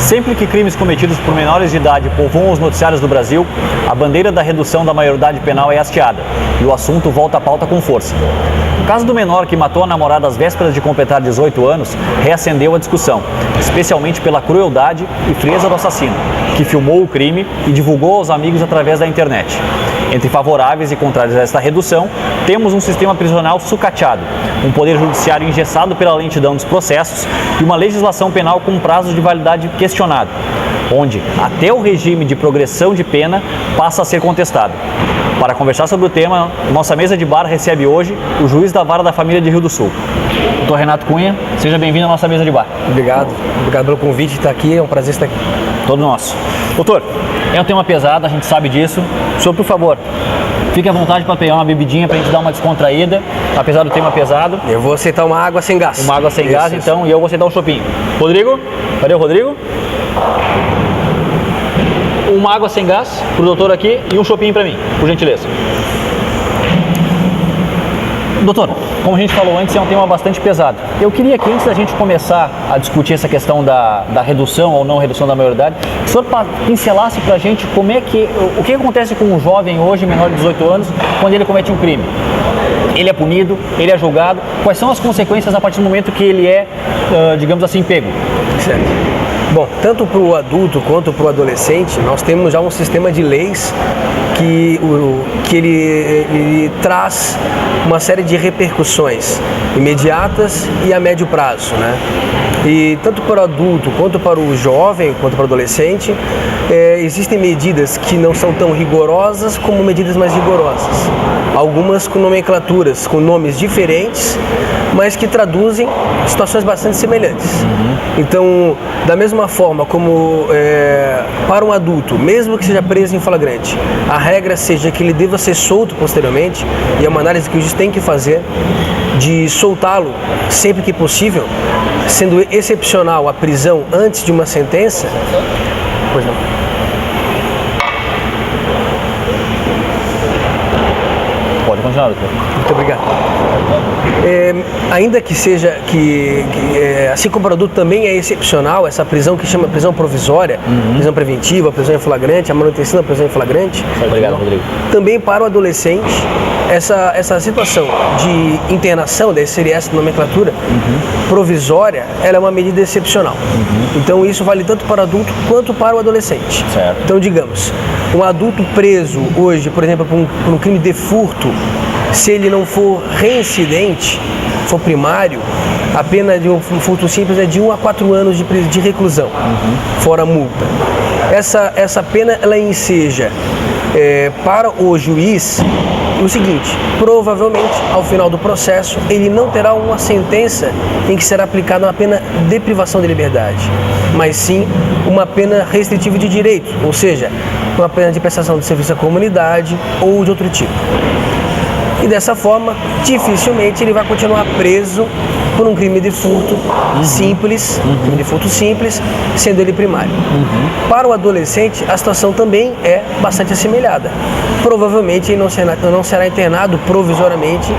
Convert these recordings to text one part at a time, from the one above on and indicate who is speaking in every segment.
Speaker 1: Sempre que crimes cometidos por menores de idade povoam os noticiários do Brasil, a bandeira da redução da maioridade penal é hasteada e o assunto volta à pauta com força. O caso do menor que matou a namorada às vésperas de completar 18 anos reacendeu a discussão, especialmente pela crueldade e frieza do assassino, que filmou o crime e divulgou aos amigos através da internet. Entre favoráveis e contrários a esta redução, temos um sistema prisional sucateado, um poder judiciário engessado pela lentidão dos processos e uma legislação penal com prazo de validade questionado, onde até o regime de progressão de pena passa a ser contestado. Para conversar sobre o tema, nossa mesa de bar recebe hoje o juiz da Vara da Família de Rio do Sul, Dr. Renato Cunha. Seja bem-vindo à nossa mesa de bar.
Speaker 2: Obrigado pelo convite de estar aqui, é um prazer estar aqui.
Speaker 1: Todo nosso. Doutor, é um tema pesado, a gente sabe disso. O senhor, por favor, fique à vontade para pegar uma bebidinha para a gente dar uma descontraída, apesar do tema pesado.
Speaker 2: Eu vou aceitar uma água sem gás.
Speaker 1: Uma água sem gás, então, e eu vou aceitar um chopinho. Rodrigo? Cadê o Rodrigo? Uma água sem gás pro doutor aqui e um chopinho para mim, por gentileza. Doutor, como a gente falou antes, é um tema bastante pesado. Eu queria que antes da gente começar a discutir essa questão da redução ou não redução da maioridade, o senhor pincelasse para a gente o que acontece com um jovem hoje, menor de 18 anos, quando ele comete um crime. Ele é punido, ele é julgado, quais são as consequências a partir do momento que ele é, digamos assim, pego?
Speaker 2: Certo. Bom, tanto para o adulto quanto para o adolescente, nós temos já um sistema de leis que ele traz uma série de repercussões imediatas e a médio prazo, né? E tanto para o adulto, quanto para o jovem, quanto para o adolescente, existem medidas que não são tão rigorosas como medidas mais rigorosas. Algumas com nomenclaturas, com nomes diferentes, mas que traduzem situações bastante semelhantes. Então, da mesma forma como para um adulto, mesmo que seja preso em flagrante, a regra seja que ele deva ser solto posteriormente, e é uma análise que o juiz tem que fazer, de soltá-lo sempre que possível, sendo excepcional a prisão antes de uma sentença. Pois não.
Speaker 1: Pode continuar, doutor.
Speaker 2: Muito obrigado. Ainda que seja assim como para o adulto também é excepcional essa prisão que chama prisão provisória, prisão preventiva, prisão em flagrante, a manutenção da prisão em flagrante.
Speaker 1: Obrigado, Rodrigo.
Speaker 2: Também para o adolescente, essa situação de internação, daí seria essa nomenclatura, provisória, ela é uma medida excepcional. Então isso vale tanto para o adulto quanto para o adolescente.
Speaker 1: Certo.
Speaker 2: Então, digamos, um adulto preso hoje, por exemplo, por um crime de furto, se ele não for reincidente, for primário, a pena de um furto simples é de 1 a 4 anos de reclusão, fora a multa. Essa pena, ela enseja para o juiz o seguinte: provavelmente, ao final do processo, ele não terá uma sentença em que será aplicada uma pena de privação de liberdade, mas sim uma pena restritiva de direito, ou seja, uma pena de prestação de serviço à comunidade ou de outro tipo. E dessa forma, dificilmente ele vai continuar preso por um crime de furto simples, crime de furto simples, sendo ele primário. Para o adolescente, a situação também é bastante assemelhada. Provavelmente ele não será internado provisoriamente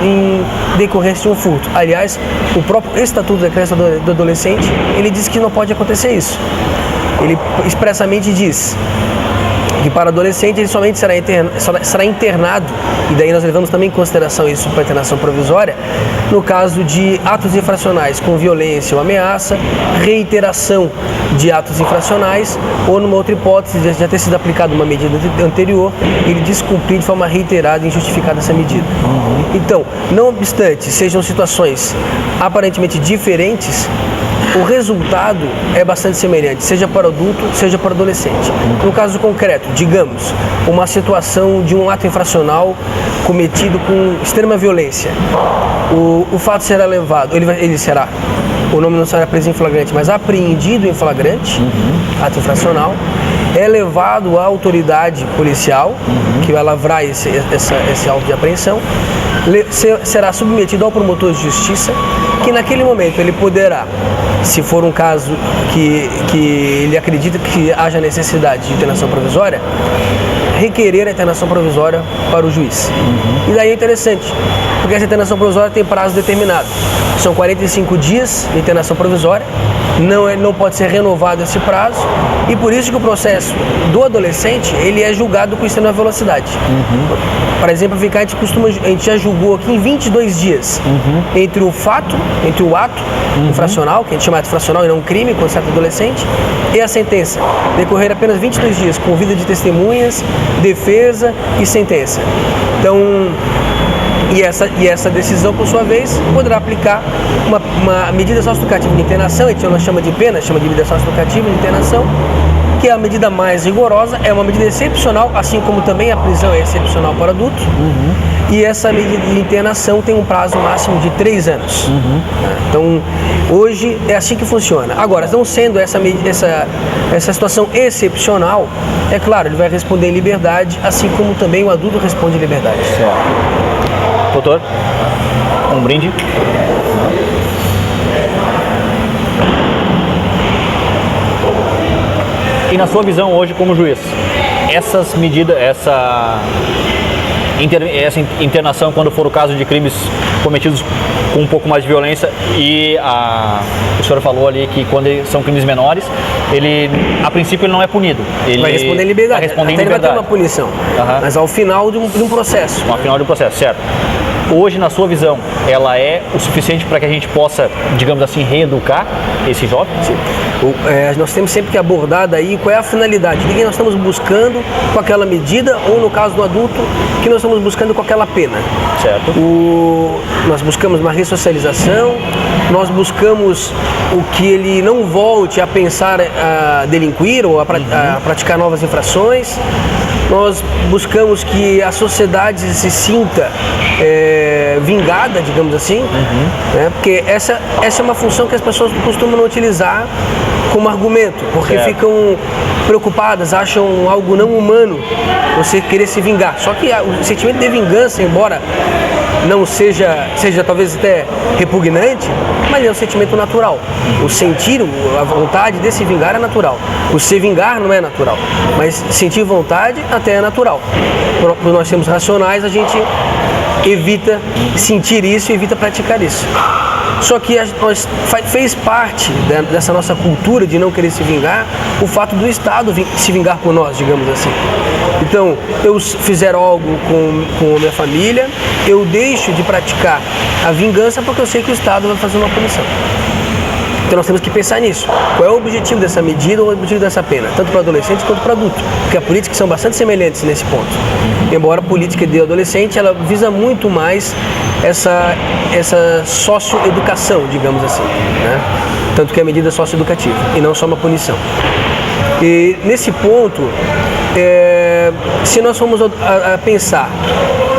Speaker 2: em decorrência de um furto. Aliás, o próprio Estatuto da Criança e do Adolescente, ele diz que não pode acontecer isso. Ele expressamente diz que para adolescente ele somente será internado, e daí nós levamos também em consideração isso para a internação provisória, no caso de atos infracionais com violência ou ameaça, reiteração de atos infracionais, ou numa outra hipótese de já ter sido aplicada uma medida anterior, ele descumprir de forma reiterada e injustificada essa medida. Então, não obstante sejam situações aparentemente diferentes, o resultado é bastante semelhante, seja para adulto, seja para adolescente. No caso concreto, digamos, uma situação de um ato infracional cometido com extrema violência. O fato será levado, ele será, o nome não será preso em flagrante, mas apreendido em flagrante, ato infracional, é levado à autoridade policial, que vai lavrar esse auto de apreensão, será submetido ao promotor de justiça, que naquele momento ele poderá, se for um caso que ele acredita que haja necessidade de internação provisória, requerer a internação provisória para o juiz. E daí é interessante, porque essa internação provisória tem prazo determinado. São 45 dias de internação provisória, não pode ser renovado esse prazo, e por isso que o processo do adolescente, ele é julgado com extrema velocidade. Para exemplificar, a gente já julgou aqui em 22 dias, entre o ato infracional, que a gente chama de infracional e não crime, quando se trata de adolescente, e a sentença. Decorrer apenas 22 dias, com vida de testemunhas, defesa e sentença. Então, e essa decisão, por sua vez, poderá aplicar uma medida socioeducativa de internação, a gente não chama de pena, chama de medida socioeducativa de internação, que é a medida mais rigorosa, é uma medida excepcional, assim como também a prisão é excepcional para adultos. E essa medida de internação tem um prazo máximo de 3 anos. Então, hoje é assim que funciona. Agora, não sendo essa situação excepcional, é claro, ele vai responder em liberdade, assim como também o adulto responde em liberdade.
Speaker 1: Certo. Doutor, um brinde. E na sua visão hoje como juiz, essas medidas, essa internação quando for o caso de crimes cometidos com um pouco mais de violência, e o senhor falou ali que quando são crimes menores, a princípio ele não é punido. Ele
Speaker 2: vai responder em liberdade,
Speaker 1: ele
Speaker 2: vai ter uma punição, mas ao final de um processo.
Speaker 1: Ao final de um processo, certo. Hoje, na sua visão, ela é o suficiente para que a gente possa, digamos assim, reeducar esse jovem?
Speaker 2: Sim. Nós temos sempre que abordar daí qual é a finalidade, o que nós estamos buscando com aquela medida, ou no caso do adulto, o que nós estamos buscando com aquela pena.
Speaker 1: Certo.
Speaker 2: Nós buscamos uma ressocialização, nós buscamos o que ele não volte a pensar a delinquir ou a praticar novas infrações. Nós buscamos que a sociedade se sinta vingada, digamos assim, né? Porque essa é uma função que as pessoas costumam não utilizar como argumento, porque ficam preocupadas, acham algo não humano você querer se vingar. Só que o sentimento de vingança, embora não seja talvez até repugnante, mas é um sentimento natural. O sentir, a vontade de se vingar é natural. O se vingar não é natural, mas sentir vontade até é natural. Por nós sermos racionais, a gente evita sentir isso e evita praticar isso. Só que fez parte dessa nossa cultura de não querer se vingar o fato do Estado se vingar por nós, digamos assim. Então, eu fizer algo com a minha família, eu deixo de praticar a vingança porque eu sei que o Estado vai fazer uma punição. Então nós temos que pensar nisso. Qual é o objetivo dessa medida ou o objetivo dessa pena? Tanto para adolescente quanto para adulto. Porque as políticas são bastante semelhantes nesse ponto. Embora a política de adolescente, ela visa muito mais essa socioeducação, digamos assim, né? Tanto que é medida socioeducativa e não só uma punição. E nesse ponto, se nós formos a pensar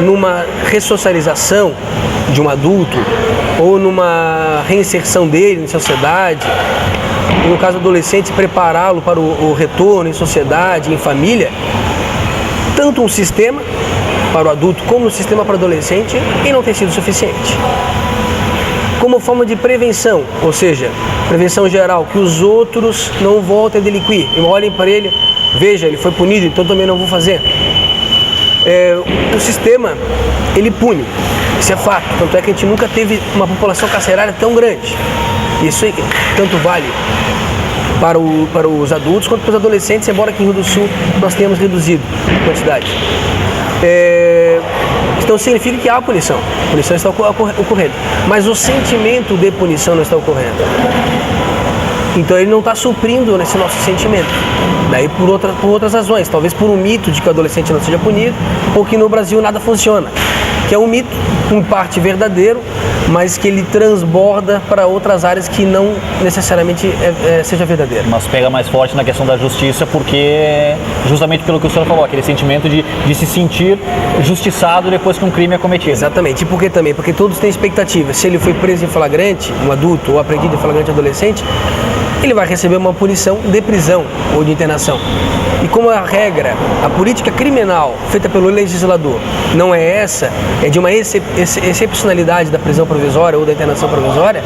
Speaker 2: numa ressocialização de um adulto ou numa reinserção dele em sociedade, e no caso do adolescente, prepará-lo para o retorno em sociedade, em família, tanto um sistema para o adulto como um sistema para o adolescente, e não tem sido suficiente. Como forma de prevenção, ou seja, prevenção geral, que os outros não voltem a delinquir, e olhem para ele, veja, ele foi punido, então também não vou fazer. O sistema, ele pune, isso é fato, tanto é que a gente nunca teve uma população carcerária tão grande. Isso aí, tanto vale para os adultos quanto para os adolescentes, embora aqui em Rio do Sul nós tenhamos reduzido a quantidade. Então significa que há punição, a punição está ocorrendo, mas o sentimento de punição não está ocorrendo. Então ele não está suprindo esse nosso sentimento. Daí por outras razões, talvez por um mito de que o adolescente não seja punido, ou que no Brasil nada funciona, que é um mito, em parte verdadeiro, mas que ele transborda para outras áreas que não necessariamente seja verdadeiro.
Speaker 1: Mas pega mais forte na questão da justiça, porque justamente pelo que o senhor falou, aquele sentimento de se sentir justiçado depois que um crime é cometido.
Speaker 2: Exatamente. E por que também? Porque todos têm expectativa. Se ele foi preso em flagrante, um adulto, ou apreendido em flagrante adolescente, ele vai receber uma punição de prisão ou de internação. E como a regra, a política criminal feita pelo legislador não é essa, é de uma excepcionalidade da prisão provisória ou da internação provisória,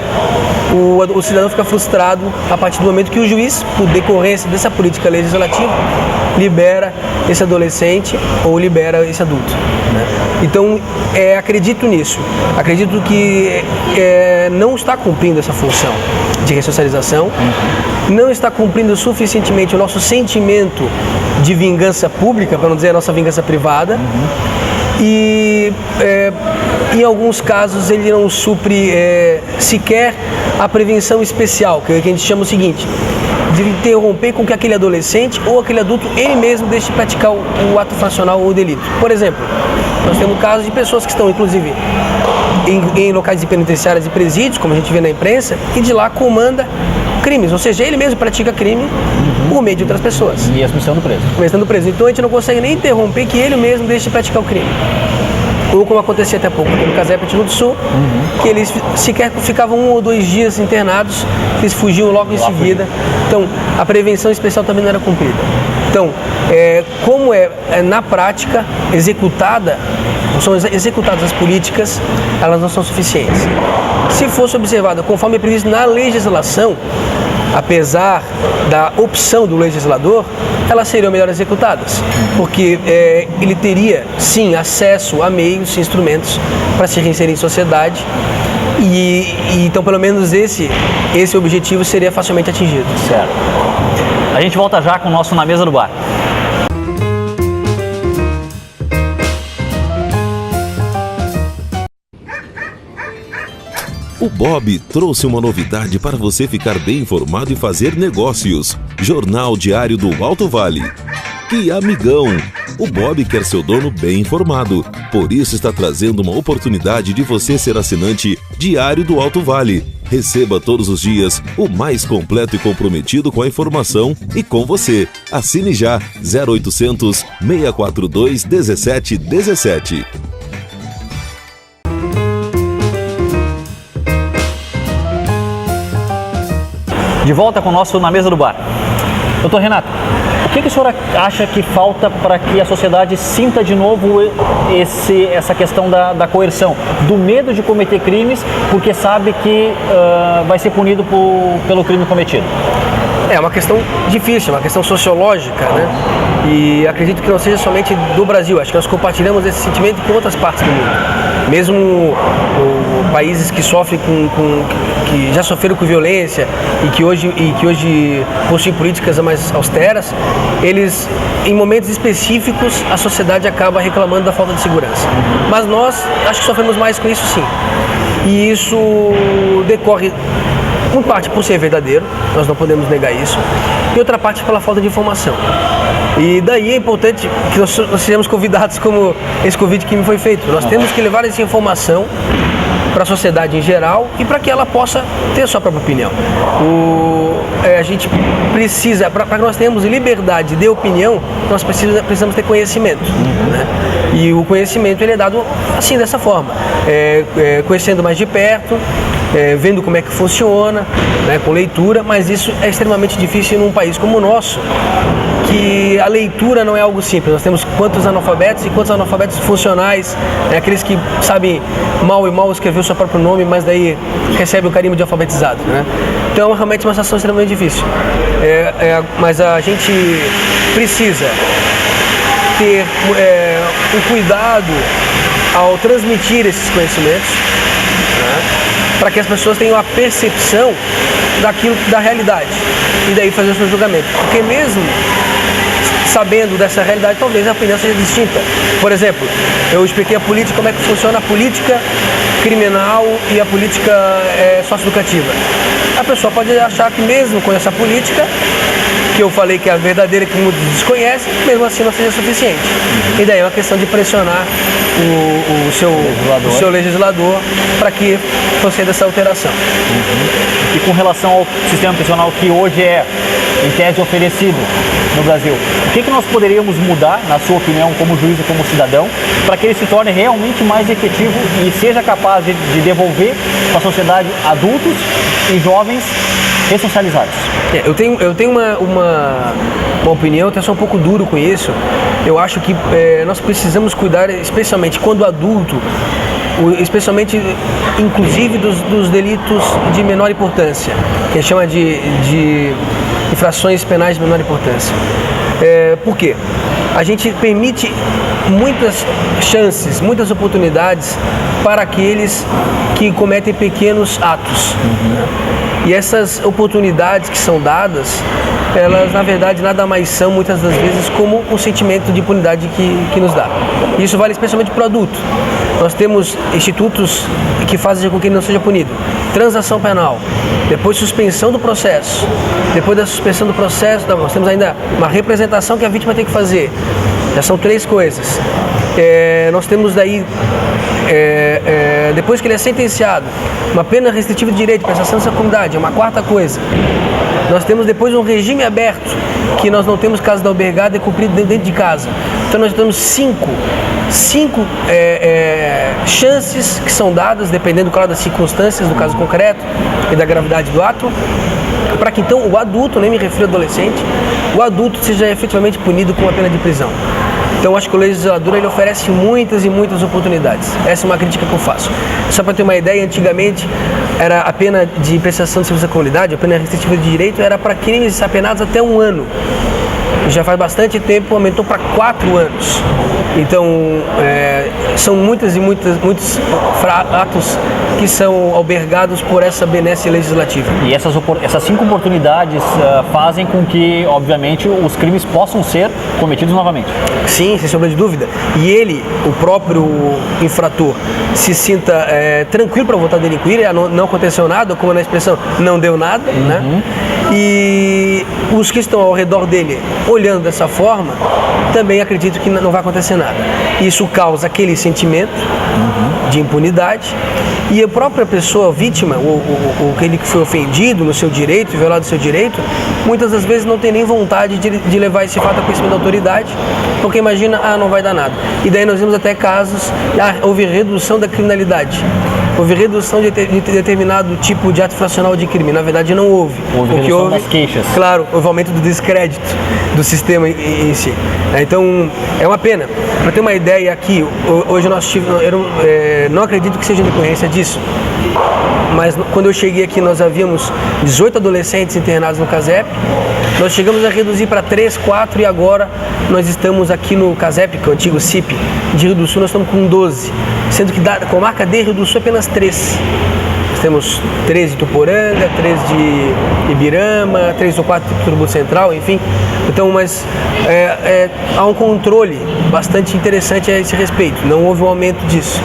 Speaker 2: o cidadão fica frustrado a partir do momento que o juiz, por decorrência dessa política legislativa, libera esse adolescente ou libera esse adulto, né? Então, acredito nisso. Acredito que não está cumprindo essa função. de ressocialização, não está cumprindo suficientemente o nosso sentimento de vingança pública, para não dizer a nossa vingança privada, e em alguns casos ele não supre sequer a prevenção especial, que a gente chama o seguinte, de interromper com que aquele adolescente ou aquele adulto ele mesmo deixe de praticar o ato infracional ou o delito. Por exemplo, nós temos casos de pessoas que estão inclusive em locais de penitenciárias e presídios, como a gente vê na imprensa, e de lá comanda crimes, ou seja, ele mesmo pratica crime por meio de outras pessoas.
Speaker 1: E mesmo estando preso.
Speaker 2: Mesmo estando preso. Então a gente não consegue nem interromper que ele mesmo deixe de praticar o crime. Ou como acontecia até pouco no Casepe do Sul, que eles sequer ficavam 1 ou 2 dias internados, eles fugiam logo em seguida. Então, a prevenção especial também não era cumprida. Então, como na prática executada, são executadas as políticas, elas não são suficientes. Se fosse observada conforme é previsto na legislação, apesar da opção do legislador, elas seriam melhor executadas, porque ele teria, sim, acesso a meios e instrumentos para se reinserir em sociedade e então, pelo menos, esse objetivo seria facilmente atingido.
Speaker 1: Certo. A gente volta já com o nosso Na Mesa do Bar.
Speaker 3: O Bob trouxe uma novidade para você ficar bem informado e fazer negócios. Jornal Diário do Alto Vale. Que amigão! O Bob quer seu dono bem informado. Por isso está trazendo uma oportunidade de você ser assinante Diário do Alto Vale. Receba todos os dias o mais completo e comprometido com a informação e com você. Assine já 0800 642 1717.
Speaker 1: De volta com o nosso Na Mesa do Bar. Doutor Renato, o que a senhora acha que falta para que a sociedade sinta de novo essa questão da coerção, do medo de cometer crimes, porque sabe que vai ser punido pelo crime cometido?
Speaker 2: É uma questão difícil, uma questão sociológica, né? E acredito que não seja somente do Brasil, acho que nós compartilhamos esse sentimento com outras partes do mundo. Mesmo países que sofrem que já sofreram com violência e que hoje possuem políticas mais austeras, eles, em momentos específicos, a sociedade acaba reclamando da falta de segurança. Mas nós, acho que sofremos mais com isso, sim. E isso decorre, em parte, por ser verdadeiro, nós não podemos negar isso, e outra parte pela falta de informação. E daí é importante que nós sejamos convidados como esse convite que me foi feito. Nós temos que levar essa informação para a sociedade em geral e para que ela possa ter a sua própria opinião. A gente precisa, para que nós tenhamos liberdade de opinião, nós precisamos ter conhecimento, né? E o conhecimento ele é dado assim, dessa forma, conhecendo mais de perto, vendo como é que funciona, né, com leitura, mas isso é extremamente difícil num país como o nosso, que a leitura não é algo simples. Nós temos quantos analfabetos e quantos analfabetos funcionais, aqueles que sabem mal e mal escrever o seu próprio nome, mas daí recebem o carimbo de alfabetizado, né? Então é realmente uma situação extremamente difícil. Mas a gente precisa ter um cuidado ao transmitir esses conhecimentos, né, para que as pessoas tenham a percepção da realidade e daí fazer o seu julgamento. Porque mesmo sabendo dessa realidade, talvez a opinião seja distinta. Por exemplo, eu expliquei como é que funciona a política criminal e a política socioeducativa. A pessoa pode achar que mesmo com essa política, que eu falei que é a verdadeira e que muitos desconhecem, mesmo assim não seja suficiente. E daí é uma questão de pressionar o seu legislador para que proceda essa alteração.
Speaker 1: E com relação ao sistema prisional que hoje é, em tese, oferecido no Brasil, o que nós poderíamos mudar, na sua opinião, como juiz e como cidadão, para que ele se torne realmente mais efetivo e seja capaz de devolver para a sociedade adultos e jovens ressocializados?
Speaker 2: Eu tenho uma opinião, até sou um pouco duro com isso. Eu acho que nós precisamos cuidar, especialmente quando adulto, especialmente, inclusive, dos delitos de menor importância, que a gente chama de infrações penais de menor importância. Por quê? A gente permite muitas chances, muitas oportunidades para aqueles que cometem pequenos atos. E essas oportunidades que são dadas, elas na verdade nada mais são muitas das vezes como um sentimento de impunidade que nos dá. Isso vale especialmente para o adulto. Nós temos institutos que fazem com que ele não seja punido. Transação penal, depois suspensão do processo. Depois da suspensão do processo, nós temos ainda uma representação que a vítima tem que fazer. Já são 3 coisas. Nós temos daí, depois que ele é sentenciado, uma pena restritiva de direito, prestação de dessa comunidade, é uma 4ª coisa. Nós temos depois um regime aberto, que nós não temos caso da albergada e cumprido dentro de casa. Então nós temos 5 chances que são dadas, dependendo, claro, das circunstâncias do caso concreto e da gravidade do ato, para que então o adulto, nem me refiro ao adolescente, o adulto seja efetivamente punido com a pena de prisão. Então eu acho que o legislador ele oferece muitas e muitas oportunidades. Essa é uma crítica que eu faço. Só para ter uma ideia, antigamente era a pena de prestação de serviço à comunidade, a pena restritiva de direito era para crimes apenados até 1 ano. Já faz bastante tempo, aumentou para 4 anos. Então, são muitos atos que são albergados por essa benesse legislativa.
Speaker 1: E essas 5 oportunidades fazem com que, obviamente, os crimes possam ser cometidos novamente.
Speaker 2: Sim, sem sombra de dúvida. E ele, o próprio infrator, se sinta tranquilo para voltar a delinquir, não aconteceu nada, como na expressão, não deu nada, né? E os que estão ao redor dele, olhando dessa forma, também acredito que não vai acontecer nada. Isso causa aquele sentimento de impunidade e a própria pessoa vítima, aquele que foi ofendido no seu direito, violado o seu direito, muitas das vezes não tem nem vontade de levar esse fato a conhecimento da autoridade, porque imagina, não vai dar nada. E daí nós vemos até casos, houve redução da criminalidade. Houve redução de determinado tipo de ato fracional de crime. Na verdade, não houve.
Speaker 1: Houve redução das queixas.
Speaker 2: Claro, houve aumento do descrédito do sistema em si. Então, é uma pena. Para ter uma ideia aqui, hoje nós tivemos, não acredito que seja decorrência disso, mas quando eu cheguei aqui nós havíamos 18 adolescentes internados no CASEP, nós chegamos a reduzir para 3, 4 e agora nós estamos aqui no CASEP, que é o antigo CIP, de Rio do Sul, nós estamos com 12, sendo que da comarca de Rio do Sul apenas 3. Nós temos 3 de Tuporanga, 3 de Ibirama, 3 ou 4 de Turbo Central, enfim. Então, mas há um controle bastante interessante a esse respeito. Não houve um aumento disso.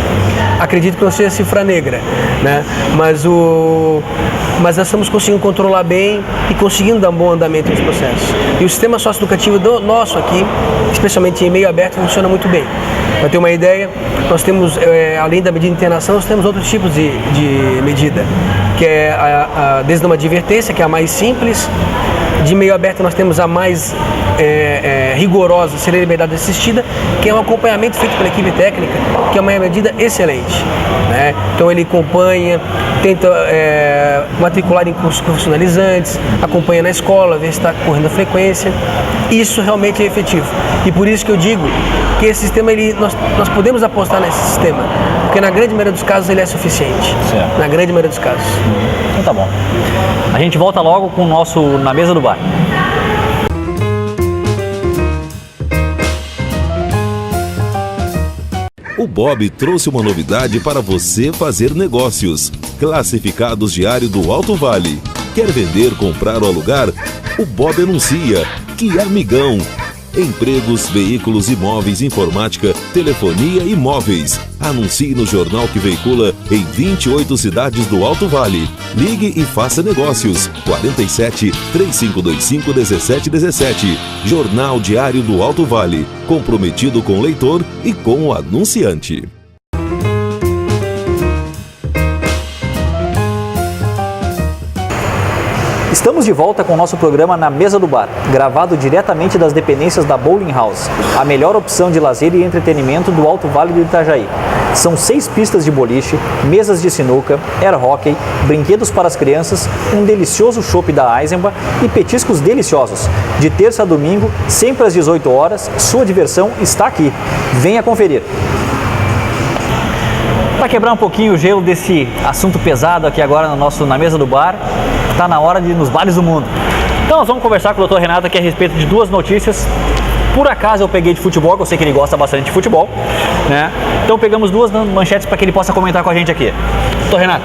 Speaker 2: Acredito que não seja cifra negra, né? Mas nós estamos conseguindo controlar bem e conseguindo dar um bom andamento nesse processo. E o sistema socioeducativo nosso aqui, especialmente em meio aberto, funciona muito bem. Para ter uma ideia, nós temos, além da medida de internação, nós temos outros tipos de medida, que é desde uma advertência, que é a mais simples. De meio aberto nós temos a mais rigorosa, seria a liberdade assistida, que é um acompanhamento feito pela equipe técnica, que é uma medida excelente, né? Então ele acompanha, tenta matricular em cursos profissionalizantes, acompanha na escola, vê se está correndo a frequência. Isso realmente é efetivo. E por isso que eu digo que esse sistema, nós podemos apostar nesse sistema, porque na grande maioria dos casos ele é suficiente.
Speaker 1: Certo.
Speaker 2: Na grande maioria dos casos.
Speaker 1: Então tá bom. A gente volta logo com o nosso Na Mesa do Bar.
Speaker 3: O Bob trouxe uma novidade para você fazer negócios. Classificados diário do Alto Vale. Quer vender, comprar ou alugar? O Bob anuncia. Que amigão! Empregos, veículos, imóveis, informática, telefonia e móveis. Anuncie no jornal que veicula em 28 cidades do Alto Vale. Ligue e faça negócios. 47 3525 1717. Jornal Diário do Alto Vale. Comprometido com o leitor e com o anunciante.
Speaker 1: Estamos de volta com o nosso programa Na Mesa do Bar, gravado diretamente das dependências da Bowling House, a melhor opção de lazer e entretenimento do Alto Vale do Itajaí. São 6 pistas de boliche, mesas de sinuca, air hockey, brinquedos para as crianças, um delicioso chopp da Eisenbach e petiscos deliciosos. De terça a domingo, sempre às 18 horas, sua diversão está aqui. Venha conferir. Para quebrar um pouquinho o gelo desse assunto pesado aqui agora Na Mesa do Bar, está na hora de ir nos bares do mundo. Então nós vamos conversar com o Dr. Renato aqui a respeito de duas notícias. Por acaso eu peguei de futebol, que eu sei que ele gosta bastante de futebol, né? Então pegamos duas manchetes para que ele possa comentar com a gente aqui. Dr. Renato,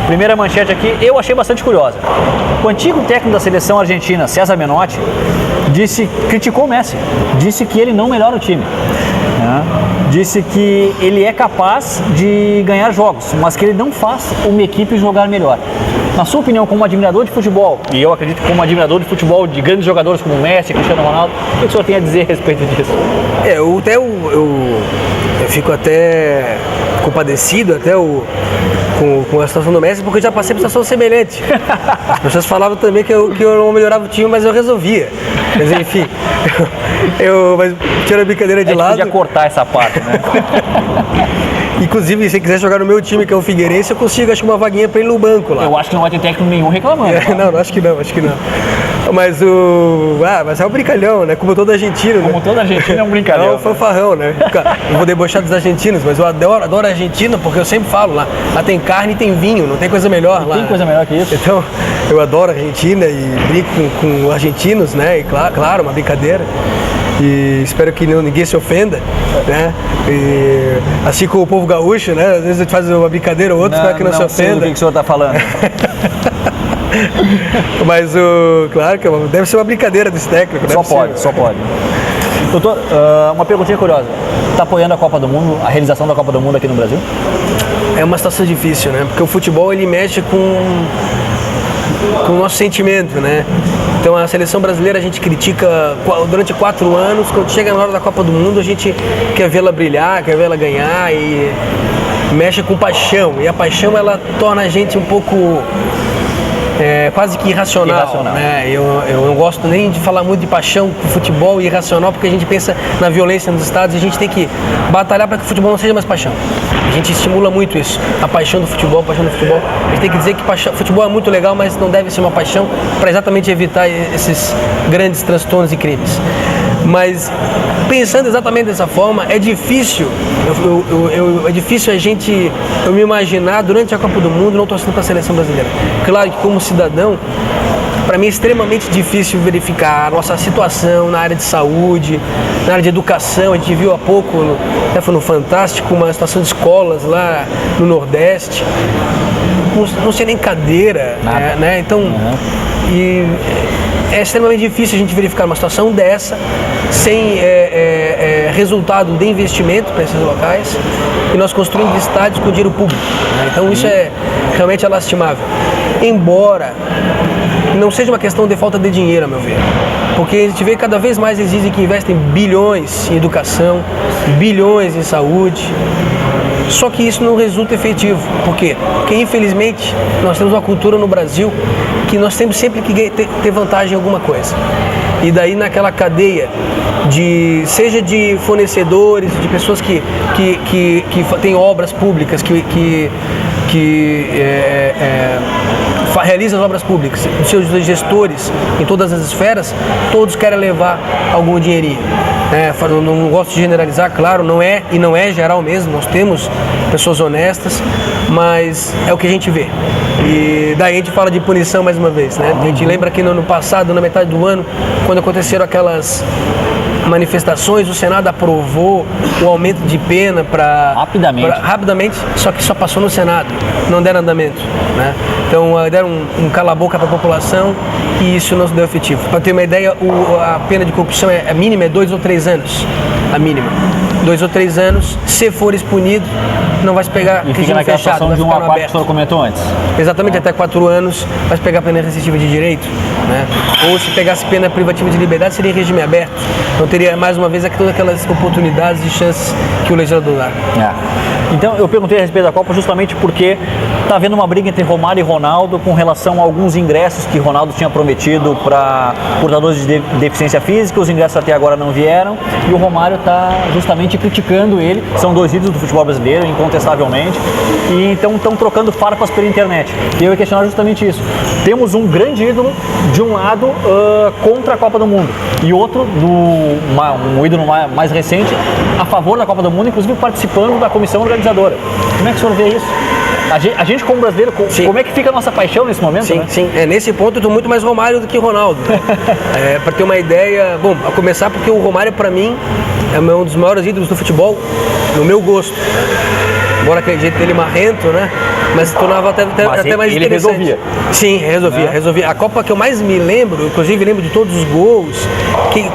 Speaker 1: primeira manchete aqui, eu achei bastante curiosa. O antigo técnico da seleção argentina, César Menotti, criticou o Messi, disse que ele não melhora o time, né? Disse que ele é capaz de ganhar jogos, mas que ele não faz uma equipe jogar melhor. Na sua opinião, como admirador de futebol, e eu acredito como admirador de futebol de grandes jogadores como Messi, Cristiano Ronaldo, o que o senhor tem a dizer a respeito disso?
Speaker 2: Eu fico até compadecido com a situação do Messi, porque eu já passei por situação semelhante. As pessoas falavam também que eu não melhorava o time, mas eu resolvia. Mas enfim, mas tirando a brincadeira de lado.
Speaker 1: Podia cortar essa parte, né?
Speaker 2: Inclusive, se você quiser jogar no meu time, que é o Figueirense, eu consigo, acho que uma vaguinha pra ir no banco lá.
Speaker 1: Eu acho que não vai ter técnico nenhum reclamando.
Speaker 2: Não, acho que não. Mas mas é um brincalhão, né? Como todo argentino,
Speaker 1: Como
Speaker 2: né?
Speaker 1: todo argentino é um brincalhão.
Speaker 2: É um fanfarrão, né? Eu vou debochar dos argentinos, mas eu adoro a Argentina, porque eu sempre falo lá tem carne e tem vinho, não tem coisa melhor lá.
Speaker 1: Tem coisa melhor que isso.
Speaker 2: Então, eu adoro a Argentina e brinco com argentinos, né? E claro, uma brincadeira. E espero que ninguém se ofenda, né? E, assim como o povo gaúcho, né? Às vezes a gente faz uma brincadeira ou outra, espero que não se ofenda.
Speaker 1: Não sei do que o senhor está falando.
Speaker 2: Mas claro que deve ser uma brincadeira desse técnico, né?
Speaker 1: Só pode. Doutor, uma perguntinha curiosa. Está apoiando a Copa do Mundo, a realização da Copa do Mundo aqui no Brasil?
Speaker 2: É uma situação difícil, né? Porque o futebol, ele mexe com o nosso sentimento, né? Então a seleção brasileira a gente critica durante 4 anos, quando chega na hora da Copa do Mundo a gente quer vê-la brilhar, quer vê-la ganhar e mexe com paixão. E a paixão, ela torna a gente um pouco quase que irracional. Né? Eu não gosto nem de falar muito de paixão com futebol irracional, porque a gente pensa na violência nos estádios e a gente tem que batalhar para que o futebol não seja mais paixão. A gente estimula muito isso, a paixão do futebol. A gente tem que dizer que futebol é muito legal, mas não deve ser uma paixão, para exatamente evitar esses grandes transtornos e crimes. Mas pensando exatamente dessa forma, é difícil eu me imaginar durante a Copa do Mundo não torcendo para a seleção brasileira. Claro que como cidadão, para mim é extremamente difícil verificar a nossa situação na área de saúde, na área de educação. A gente viu há pouco, até foi no Fantástico, uma situação de escolas lá no Nordeste, não sei nem cadeira, né? Então, é extremamente difícil a gente verificar uma situação dessa sem resultado de investimento para esses locais, e nós construímos estádios com dinheiro público, né? Então isso realmente é lastimável. Embora não seja uma questão de falta de dinheiro, a meu ver, porque a gente vê cada vez mais eles dizem que investem bilhões em educação, bilhões em saúde, só que isso não resulta efetivo. Por quê? Porque infelizmente nós temos uma cultura no Brasil que nós temos sempre que ter vantagem em alguma coisa. E daí naquela cadeia seja de fornecedores, de pessoas que têm obras públicas, que realizam as obras públicas, os seus gestores em todas as esferas, todos querem levar algum dinheirinho. Não gosto de generalizar, claro, não é geral mesmo, nós temos pessoas honestas, mas é o que a gente vê. E daí a gente fala de punição mais uma vez, né? A gente lembra que no ano passado, na metade do ano, quando aconteceram aquelas manifestações, o Senado aprovou o aumento de pena rapidamente, só que só passou no Senado, não deram andamento, né? Então deram um cala-boca para a população e isso não se deu efetivo. Para ter uma ideia, a pena de corrupção a mínima é 2 ou 3 anos, a mínima. 2 ou 3 anos, se fores punido, não vai se pegar regime fechado, vai
Speaker 1: de
Speaker 2: ficar
Speaker 1: um
Speaker 2: no
Speaker 1: a 4 que o
Speaker 2: aberto.
Speaker 1: senhor comentou antes.
Speaker 2: Exatamente, até 4 anos, vai se pegar pena restritiva de direito, né? Ou se pegasse pena privativa de liberdade, seria regime aberto. Então teria, mais uma vez, todas aquelas oportunidades e chances que o legislador dá.
Speaker 1: Então, eu perguntei a respeito da Copa justamente porque está havendo uma briga entre Romário e Ronaldo com relação a alguns ingressos que Ronaldo tinha prometido para portadores de deficiência física. Os ingressos até agora não vieram e o Romário está justamente criticando ele. São 2 ídolos do futebol brasileiro, incontestavelmente, e então estão trocando farpas pela internet. E eu ia questionar justamente isso. Temos um grande ídolo de um lado contra a Copa do Mundo e outro, um ídolo mais recente, a favor da Copa do Mundo, inclusive participando da comissão organizadora. Como é que o senhor vê isso? A gente como brasileiro, como é que fica a nossa paixão nesse momento?
Speaker 2: Sim,
Speaker 1: né?
Speaker 2: sim. Nesse ponto eu tô muito mais Romário do que Ronaldo. Né? Para ter uma ideia, bom, a começar porque o Romário para mim é um dos maiores ídolos do futebol, no meu gosto. Embora aquele jeito dele marrento, né? Mas se tornava até mais
Speaker 1: ele
Speaker 2: interessante.
Speaker 1: Resolvia.
Speaker 2: Sim, resolvia. A Copa que eu mais me lembro, inclusive lembro de todos os gols,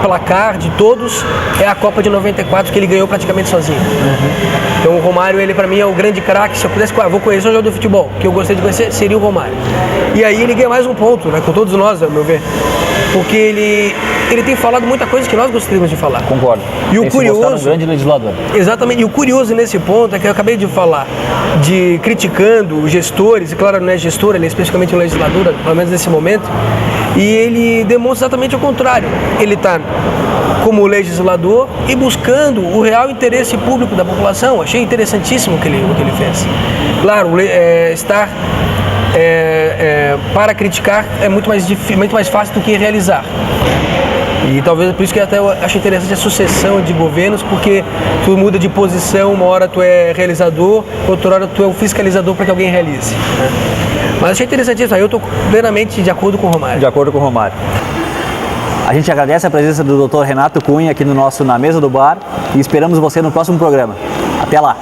Speaker 2: placar de todos, é a Copa de 94 que ele ganhou praticamente sozinho. Então o Romário, ele pra mim é o grande craque. Se eu pudesse, vou conhecer um jogador de futebol que eu gostaria de conhecer, seria o Romário. E aí ele ganha mais um ponto, né? Com todos nós, ao meu ver. Porque ele tem falado muita coisa que nós gostaríamos de falar.
Speaker 1: Concordo.
Speaker 2: E o curioso,
Speaker 1: um grande legislador.
Speaker 2: Exatamente. E o curioso nesse ponto é que eu acabei de falar de criticando os gestores, e claro, não é gestor, ele é especificamente um legislador, pelo menos nesse momento, e ele demonstra exatamente o contrário. Ele está como legislador e buscando o real interesse público da população. Achei interessantíssimo o que ele fez. Claro, estar para criticar é muito mais fácil do que realizar. E talvez por isso que até eu acho interessante a sucessão de governos, porque tu muda de posição, uma hora tu é realizador, outra hora tu é o fiscalizador para que alguém realize. Né? Mas achei interessante isso, aí eu estou plenamente de acordo com o Romário.
Speaker 1: De acordo com o Romário. A gente agradece a presença do Dr. Renato Cunha aqui no nosso Na Mesa do Bar e esperamos você no próximo programa. Até lá!